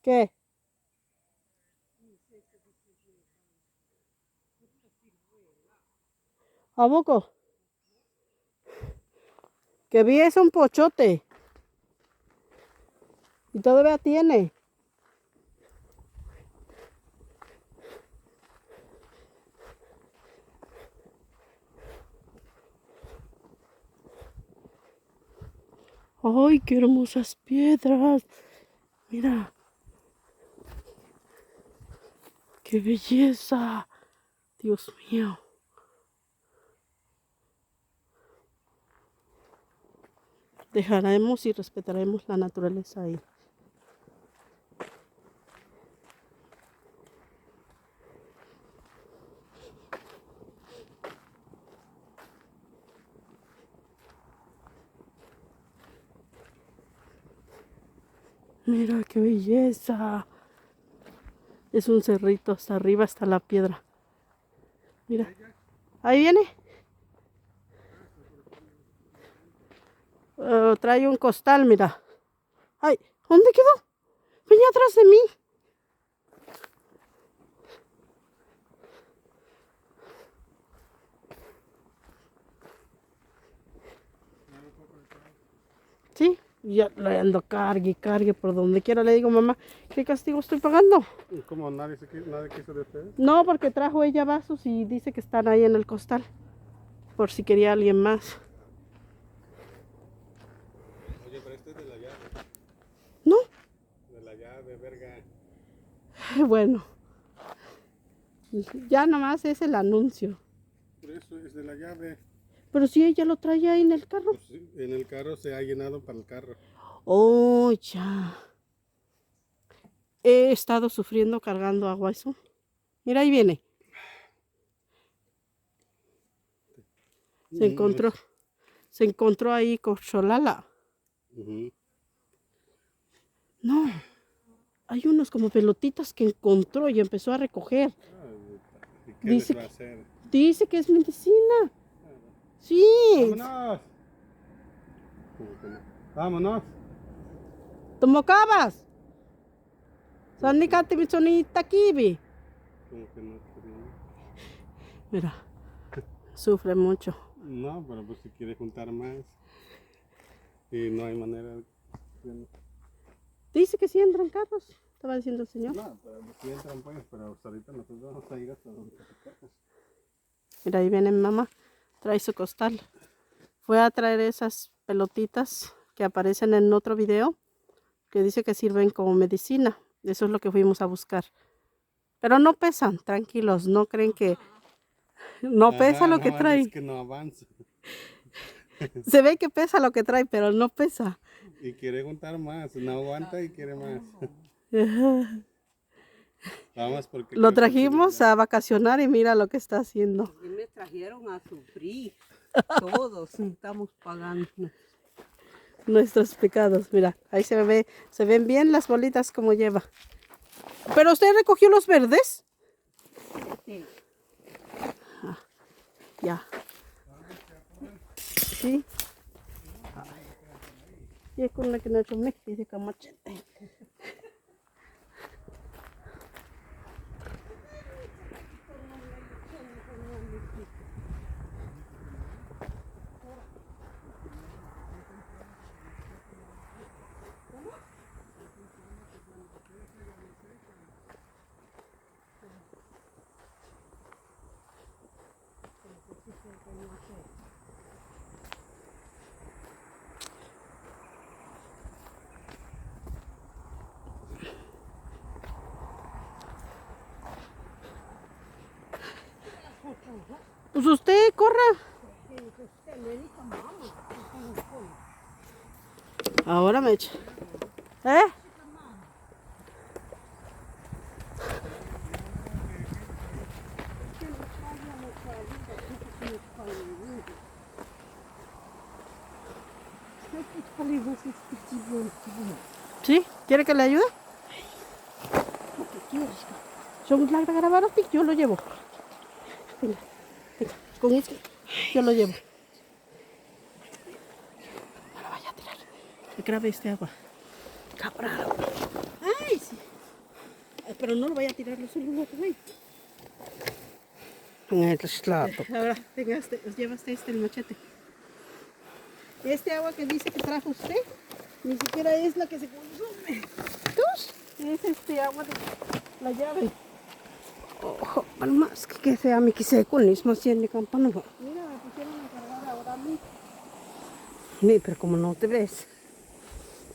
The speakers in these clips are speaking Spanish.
¿Qué? ¿A poco? Que vi es un pochote. Y todavía tiene. ¡Ay, qué hermosas piedras! Mira. ¡Qué belleza! Dios mío. Dejaremos y respetaremos la naturaleza ahí. Mira qué belleza. Es un cerrito, hasta arriba está la piedra. Mira. Ahí viene. Trae un costal, mira. Ay, ¿dónde quedó? Venía atrás de mí. Sí, ya lo ando cargue, cargue por donde quiera. Le digo, mamá, ¿qué castigo estoy pagando? ¿Cómo nadie quiso de ustedes? No, porque trajo ella vasos y dice que están ahí en el costal. Por si quería alguien más. Oye, pero este es de la llave. No, De la llave, verga. bueno. Ya nomás es el anuncio. Por eso es de la llave. Pero si ella lo trae ahí en el carro. Pues sí, en el carro se ha llenado para el carro. Oh, ya. He estado sufriendo cargando agua eso. Mira, ahí viene. Se encontró. Se encontró ahí con Cholala. No. Hay unos como pelotitas que encontró y empezó a recoger. ¿Y qué les va a hacer? Dice que es medicina. Sí. ¡Vámonos! ¡Vámonos! Tomocabas. Sanikati misonita kibi. Como que no. Mira. Sufre mucho. No, pero pues si quiere juntar más. Y no hay manera de... Dice que sí entran carros. Estaba diciendo el señor. No, pero si entran pues, pero hasta ahorita nosotros vamos a ir hasta donde te. Mira, ahí viene mi mamá. Trae su costal. Fue a traer esas pelotitas que aparecen en otro video. Que dice que sirven como medicina. Eso es lo que fuimos a buscar. Pero no pesan, tranquilos. No creen que... No pesa lo que trae. Es que no avanza. Se ve que pesa lo que trae, pero no pesa. Y quiere juntar más. No aguanta y quiere más. Vamos porque Lo trajimos a vacacionar y mira lo que está haciendo. Y me trajeron a sufrir. Todos estamos pagando. Nuestros pecados, mira, ahí se ven bien las bolitas como lleva. ¿Pero usted recogió los verdes? Sí. Ah, ya. Sí. Y es con la que no comí, dice que machete. Pues usted corra. Ahora me echa. ¿Eh? ¿Sí? ¿Quiere que le ayude? Yo lo llevo. Venga, venga, con esto yo lo llevo. No lo vaya a tirar. Que grabe este agua. Cabrón. Ay, sí. Pero no lo vaya a tirar los celular, güey. Ahora, llevaste el machete. Este agua que dice que trajo usted, ni siquiera es la que se consume. ¿Tus? Es agua de la llave. Ojo, más que sea mi quise con mismo si en el campano. Mira, me pusieron a cargar ahora a mí. Sí, pero como no te ves,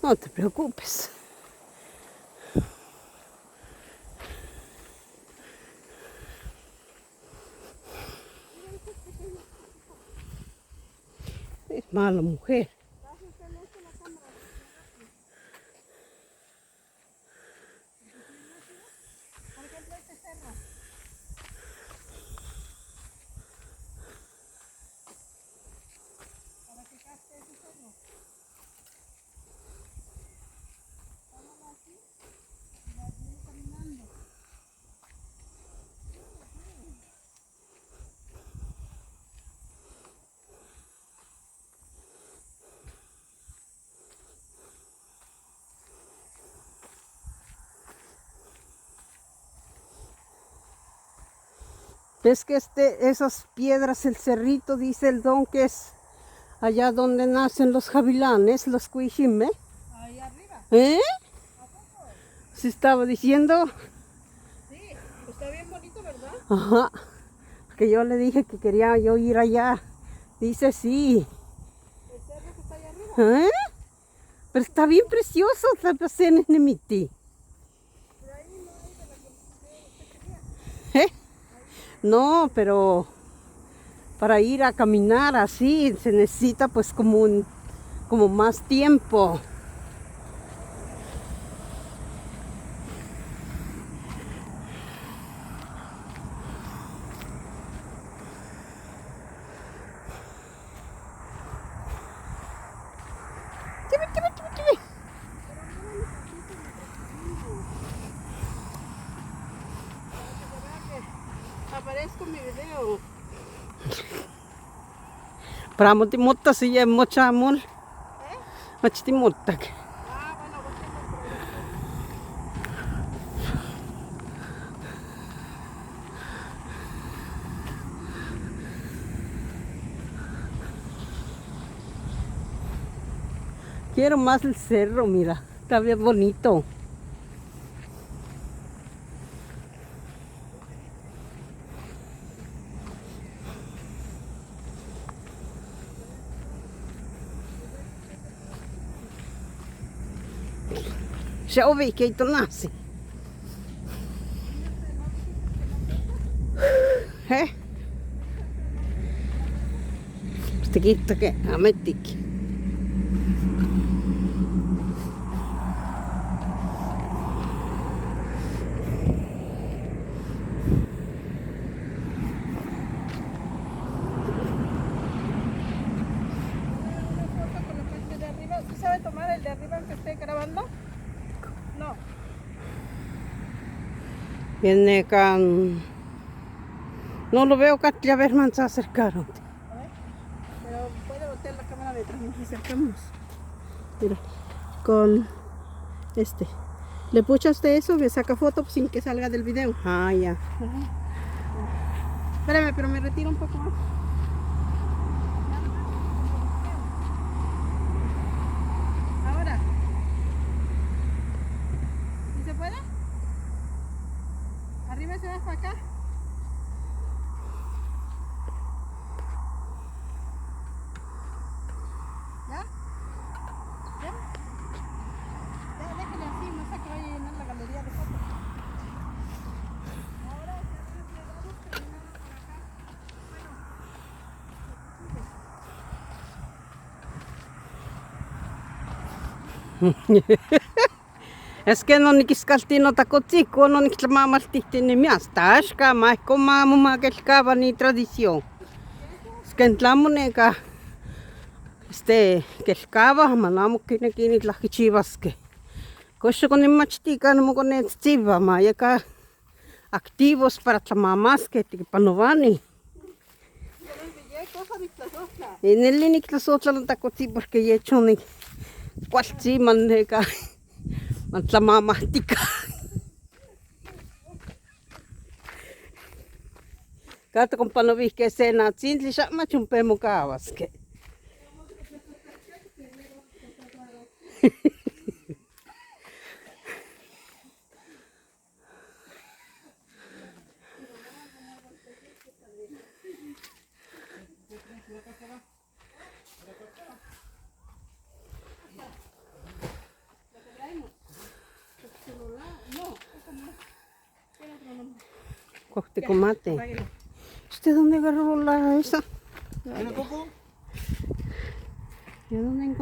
no te preocupes. Es mala mujer. ¿Ves que esas piedras, el cerrito, dice el don que es allá donde nacen los jabilanes, los cuijime? Ahí arriba. ¿Eh? Se estaba diciendo. Sí, está bien bonito, ¿verdad? Ajá. Que yo le dije que quería yo ir allá. Dice sí. El cerro que está allá arriba. ¿Eh? Pero está bien precioso la pasena en miti. Pero ahí no hay de la que usted quería. ¿Eh? No, pero para ir a caminar así se necesita pues como más tiempo. Aparezco en mi video. Para motimota si ya mocha amor. Machitimota. Ah, bueno, Quiero más el cerro, mira. Está bien bonito. Ya vi que esto nace. ¿Eh? Este quita que ametik. de arriba. ¿Usted sabe tomar el de arriba que esté grabando? No. Viene acá. No lo veo acá, ya ver, man, se acercaron. A ver. Pero puede voltear la cámara detrás, nos acercamos. Mira, con le puchas de eso, me saca foto sin que salga del video. Ah, ya. Espérame, pero me retiro un poco más. Ahora. ¿Sí se puede? Arriba se va para acá. ¿Ya? ¿Ya? Déjale así, no sé que vaya a llenar la galería de fotos. Ahora ya nos llegamos caminando por acá. Es que no nikiskaltino tacotico, no niktlamamaltihtin ni miasta, ashka, más como makelkaba ni tradición. Es que entlamoneka, kelkaba, manamo kinekini tlakichivaske. Cocho con el machtica, no con el chiva, mayaka activos para tlamamasque, tipanovani. En el liniclasotla no tacoti porque ya he hecho ni cualchi maneka. Mantlamamatika. Kato kun pano vihkeeseen naat sintli sama chumpemu kaavaske. Kohti kun mate. ¿Usted dónde agarró esa? ¿Tiene coco? ¿De dónde encontró?